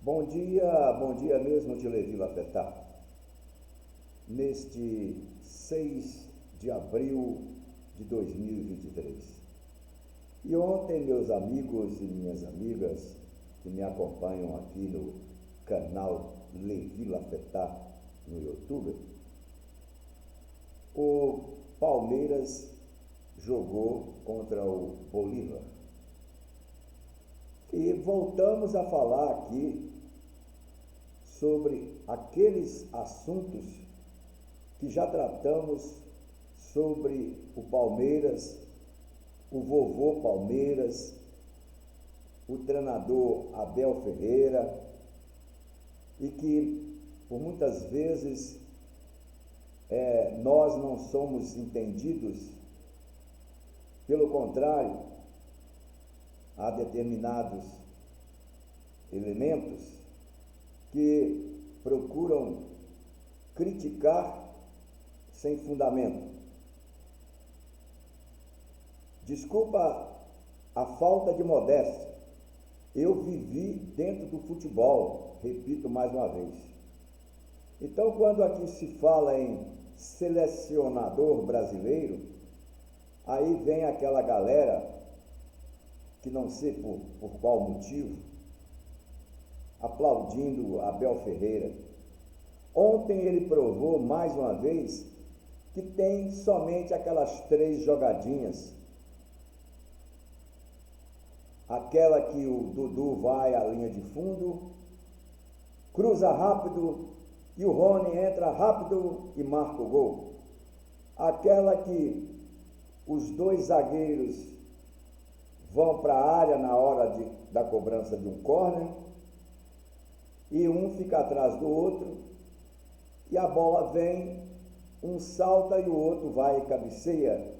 Bom dia mesmo de Levi Lafetá. Neste 6 de abril de 2023. E ontem, meus amigos e minhas amigas que me acompanham aqui no canal Levi Lafetá no YouTube, o Palmeiras jogou contra o Bolívar. E voltamos a falar aqui sobre aqueles assuntos que já tratamos sobre o Palmeiras, o vovô Palmeiras, o treinador Abel Ferreira, e que por muitas vezes nós não somos entendidos. Pelo contrário, há determinados elementos que procuram criticar sem fundamento. Desculpa a falta de modéstia. Eu vivi dentro do futebol, repito mais uma vez. Então, quando aqui se fala em selecionador brasileiro, aí vem aquela galera que não sei por qual motivo, aplaudindo Abel Ferreira. Ontem ele provou mais uma vez que tem somente aquelas 3 jogadinhas. Aquela que o Dudu vai à linha de fundo, cruza rápido e o Rony entra rápido e marca o gol. Aquela que os 2 zagueiros vão para a área na hora da cobrança de um córner e um fica atrás do outro e a bola vem, um salta e o outro vai e cabeceia.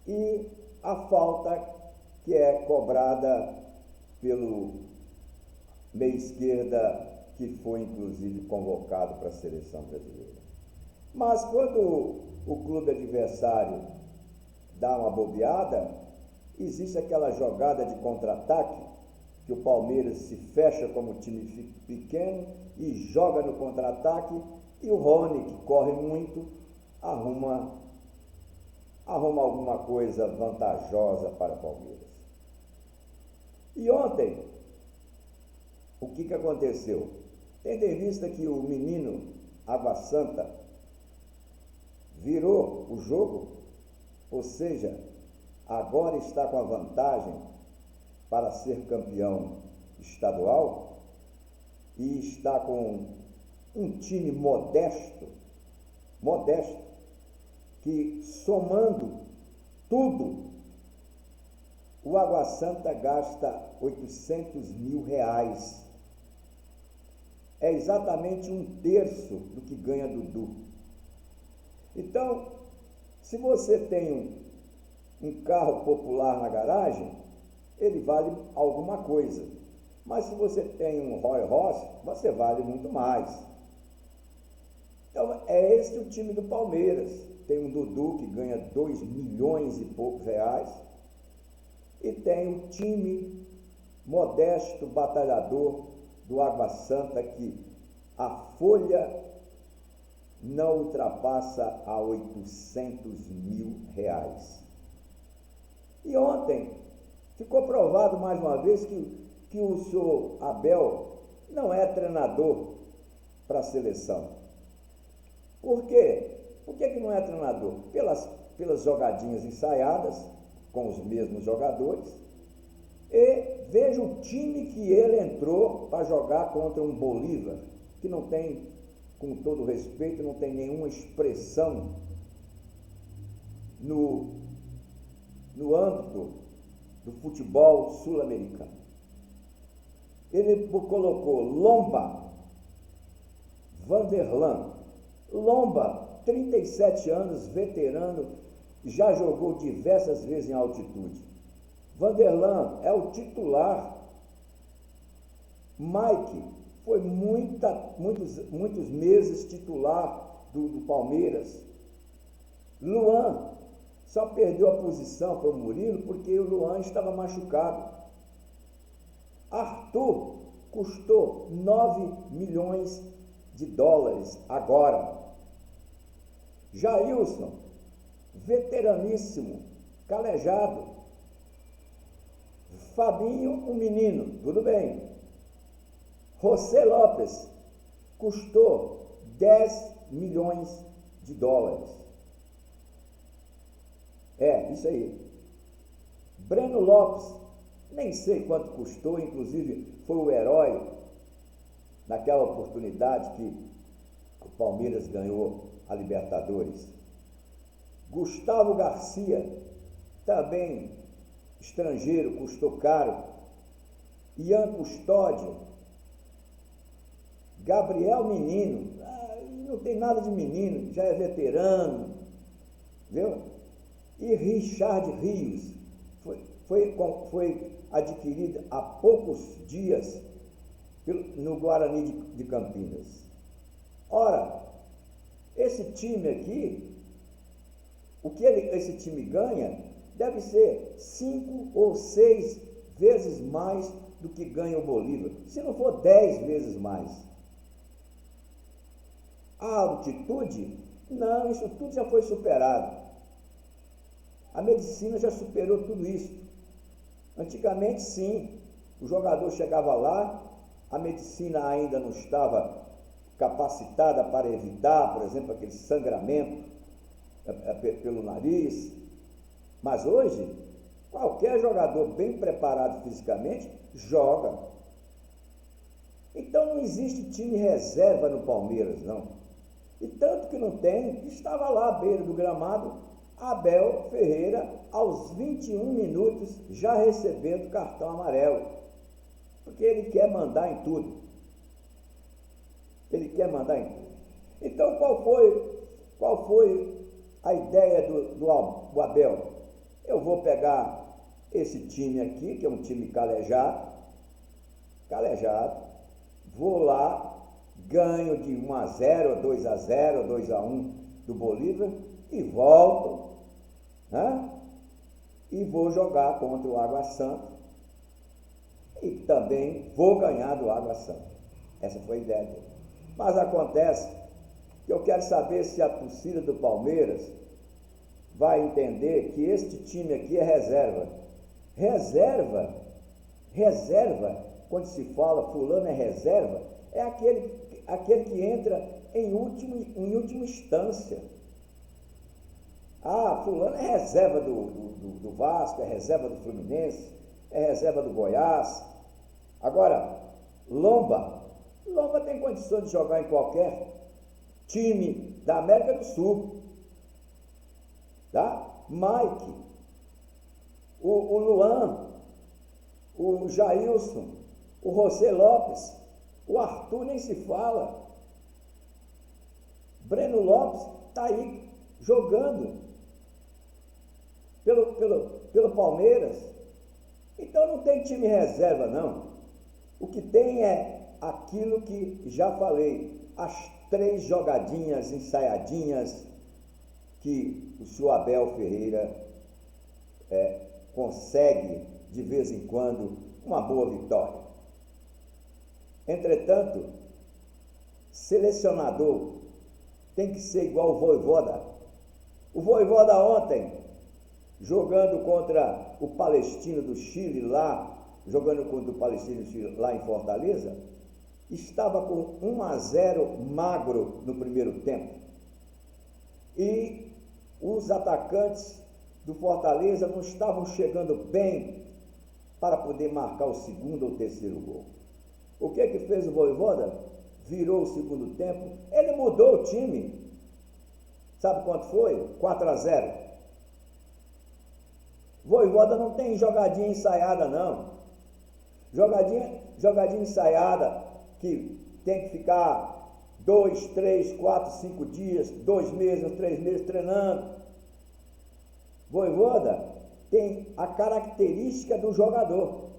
E a falta que é cobrada pelo meia esquerda, que foi inclusive convocado para a seleção brasileira. Mas quando o clube adversário dá uma bobeada, existe aquela jogada de contra-ataque, que o Palmeiras se fecha como time pequeno e joga no contra-ataque, e o Rony, que corre muito, arruma alguma coisa vantajosa para o Palmeiras. E ontem, o que aconteceu? Tendo em vista que o menino Água Santa virou o jogo, ou seja, agora está com a vantagem para ser campeão estadual e está com um time modesto, que somando tudo, o Água Santa gasta 800 mil reais. É exatamente 1/3 do que ganha Dudu. Então, se você tem um carro popular na garagem, ele vale alguma coisa. Mas se você tem um Rolls Royce, você vale muito mais. Então, é esse o time do Palmeiras. Tem um Dudu que ganha 2 milhões e poucos reais. E tem o time modesto, batalhador do Água Santa, que a folha não ultrapassa a 800 mil reais. E ontem ficou provado mais uma vez que o senhor Abel não é treinador para a seleção. Por quê? Por que não é treinador? Pelas jogadinhas ensaiadas com os mesmos jogadores. E veja o time que ele entrou para jogar contra um Bolívar, que não tem, com todo respeito, não tem nenhuma expressão no âmbito do futebol sul-americano. Ele colocou Lomba, Vanderlan. Lomba, 37 anos, veterano, já jogou diversas vezes em altitude. Vanderlan é o titular. Mike foi muitos meses titular do Palmeiras. Luan só perdeu a posição para o Murilo porque o Luan estava machucado. Arthur custou 9 milhões de dólares agora. Jailson, veteraníssimo, calejado. Fabinho, um menino, tudo bem. José Lopes custou 10 milhões de dólares. Isso aí. Breno Lopes, nem sei quanto custou, inclusive foi o herói naquela oportunidade que o Palmeiras ganhou a Libertadores. Gustavo Garcia, também estrangeiro, custou caro. Ian Custódio, Gabriel Menino, não tem nada de menino, já é veterano, viu? E Richard Rios, foi adquirido há poucos dias no Guarani de Campinas. Ora, esse time aqui, o que esse time ganha deve ser 5 ou 6 vezes mais do que ganha o Bolívar, se não for 10 vezes mais. A altitude? Não, isso tudo já foi superado. A medicina já superou tudo isso. Antigamente, sim, o jogador chegava lá, a medicina ainda não estava capacitada para evitar, por exemplo, aquele sangramento pelo nariz. Mas hoje, qualquer jogador bem preparado fisicamente joga. Então não existe time reserva no Palmeiras, não. E tanto que não tem, estava lá à beira do gramado, Abel Ferreira, aos 21 minutos, já recebendo cartão amarelo. Porque ele quer mandar em tudo. Ele quer mandar em tudo. Então, qual foi a ideia do Abel? Eu vou pegar esse time aqui, que é um time calejado, vou lá, ganho de 1-0, 2-0, 2-1 do Bolívar e volto, né? E vou jogar contra o Água Santa e também vou ganhar do Água Santa. Essa foi a ideia dele. Mas acontece que eu quero saber se a torcida do Palmeiras vai entender que este time aqui é reserva. Reserva, quando se fala fulano é reserva, é aquele que entra em última instância. Fulano é reserva do Vasco, é reserva do Fluminense, é reserva do Goiás. Agora, Lomba tem condições de jogar em qualquer time da América do Sul. Tá? Mike, o Luan, o Jailson, o José Lopes, o Arthur nem se fala. Breno Lopes está aí jogando pelo Palmeiras. Então não tem time reserva, não. O que tem é aquilo que já falei, as 3 jogadinhas ensaiadinhas que o senhor Abel Ferreira consegue, de vez em quando, uma boa vitória. Entretanto, selecionador tem que ser igual o Vojvoda. O Vojvoda ontem, jogando contra o Palestino do Chile lá em Fortaleza, estava com 1-0 magro no primeiro tempo. E os atacantes do Fortaleza não estavam chegando bem para poder marcar o segundo ou terceiro gol. O que fez o Vojvoda? Virou o segundo tempo, ele mudou o time. Sabe quanto foi? 4-0. Vojvoda não tem jogadinha ensaiada, não. Jogadinha ensaiada que tem que ficar 2, 3, 4, 5 dias, 2 meses, 3 meses treinando. Vojvoda tem a característica do jogador.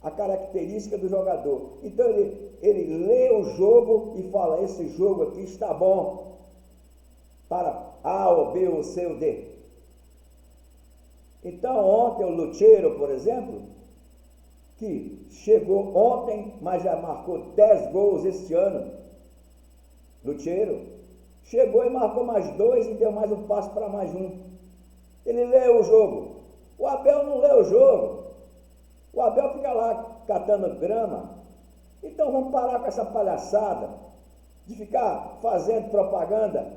A característica do jogador. Então ele lê o jogo e fala, esse jogo aqui está bom para A ou B ou C ou D. Então ontem o Lucheiro, por exemplo, que chegou ontem, mas já marcou 10 gols este ano, Lutero, chegou e marcou mais 2 e deu mais um passo para mais um. Ele leu o jogo. O Abel não lê o jogo. O Abel fica lá catando grama. Então vamos parar com essa palhaçada de ficar fazendo propaganda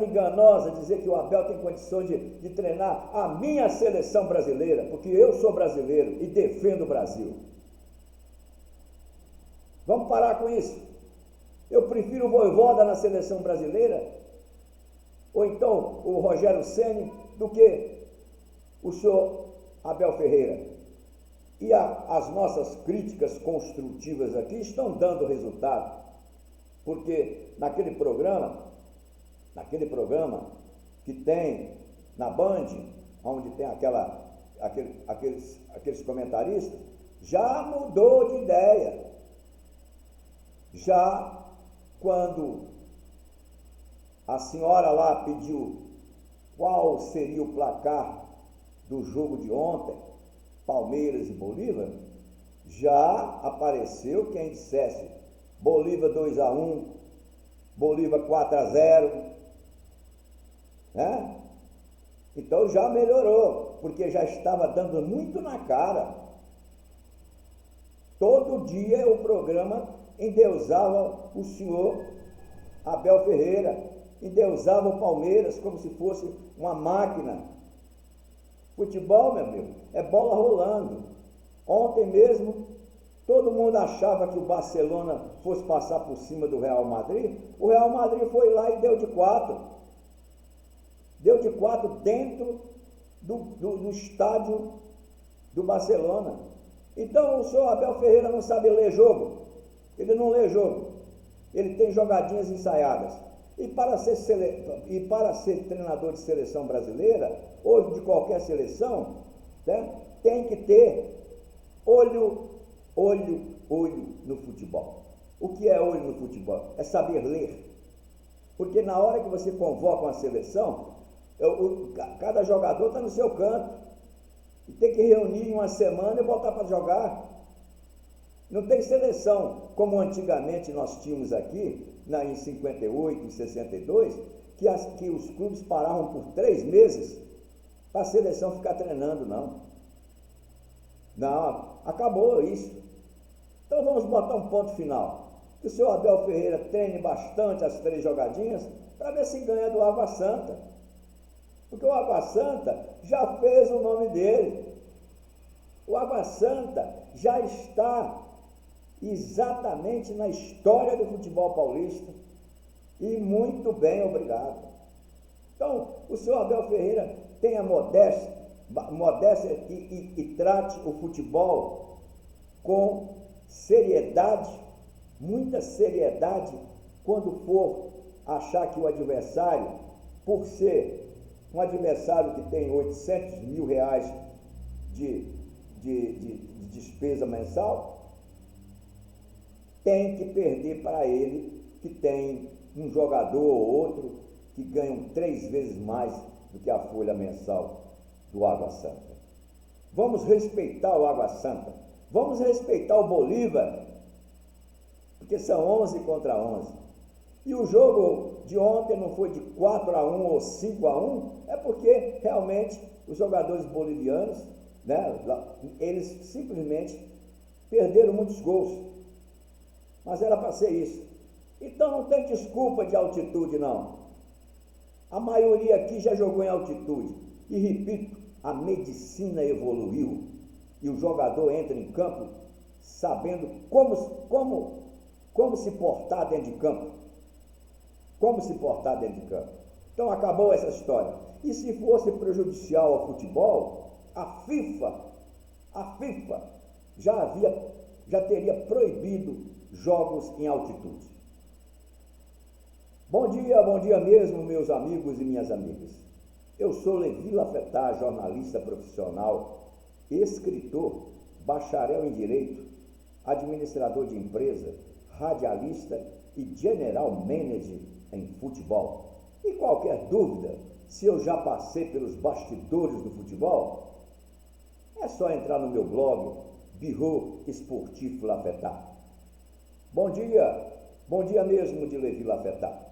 enganosa, dizer que o Abel tem condições de treinar a minha seleção brasileira, porque eu sou brasileiro e defendo o Brasil. Vamos parar com isso. Eu prefiro o Vojvoda na seleção brasileira, ou então o Rogério Ceni, do que o senhor Abel Ferreira. E as nossas críticas construtivas aqui estão dando resultado, porque naquele programa que tem na Band, onde tem aqueles comentaristas, já mudou de ideia. Já quando a senhora lá pediu qual seria o placar do jogo de ontem, Palmeiras e Bolívar, já apareceu quem dissesse Bolívar 2-1, Bolívar 4-0, né? Então já melhorou, porque já estava dando muito na cara. Todo dia o programa endeusava o senhor Abel Ferreira, endeusava o Palmeiras como se fosse uma máquina. Futebol, meu amigo, é bola rolando. Ontem mesmo, todo mundo achava que o Barcelona fosse passar por cima do Real Madrid. O Real Madrid foi lá e deu de 4. Deu de 4 dentro do estádio do Barcelona. Então o senhor Abel Ferreira não sabe ler jogo. Ele não lê jogo. Ele tem jogadinhas ensaiadas. E para ser treinador de seleção brasileira, ou de qualquer seleção, né, tem que ter olho no futebol. O que é olho no futebol? É saber ler. Porque na hora que você convoca uma seleção, cada jogador está no seu canto. E tem que reunir em uma semana e botar para jogar. Não tem seleção, como antigamente nós tínhamos aqui, em 58, em 62, que os clubes paravam por 3 meses para a seleção ficar treinando, não. Não, acabou isso. Então vamos botar um ponto final. Que o senhor Abel Ferreira treine bastante as 3 jogadinhas para ver se ganha do Água Santa. Porque o Água Santa já fez o nome dele. O Água Santa já está exatamente na história do futebol paulista. E muito bem, obrigado. Então, o senhor Abel Ferreira tenha modéstia e trate o futebol com seriedade, muita seriedade, quando for achar que o adversário, por ser um adversário que tem 800 mil reais de despesa mensal, tem que perder para ele, que tem um jogador ou outro que ganham 3 vezes mais do que a folha mensal do Água Santa. Vamos respeitar o Água Santa, vamos respeitar o Bolívar, porque são 11 contra 11. E o jogo de ontem não foi de 4-1 ou 5-1, é porque realmente os jogadores bolivianos, né, eles simplesmente perderam muitos gols. Mas era para ser isso. Então não tem desculpa de altitude, não. A maioria aqui já jogou em altitude. E repito, a medicina evoluiu. E o jogador entra em campo sabendo como se portar dentro de campo. Como se portar dentro de campo. Então acabou essa história. E se fosse prejudicial ao futebol, a FIFA já teria proibido jogos em altitude. Bom dia mesmo, meus amigos e minhas amigas. Eu sou Levi Lafetá, jornalista profissional, escritor, bacharel em Direito, administrador de empresa, radialista e general manager em futebol. E qualquer dúvida, se eu já passei pelos bastidores do futebol, é só só entrar no meu blog, Birro Esportivo Lafetá. Bom dia mesmo de Levi Lafetá.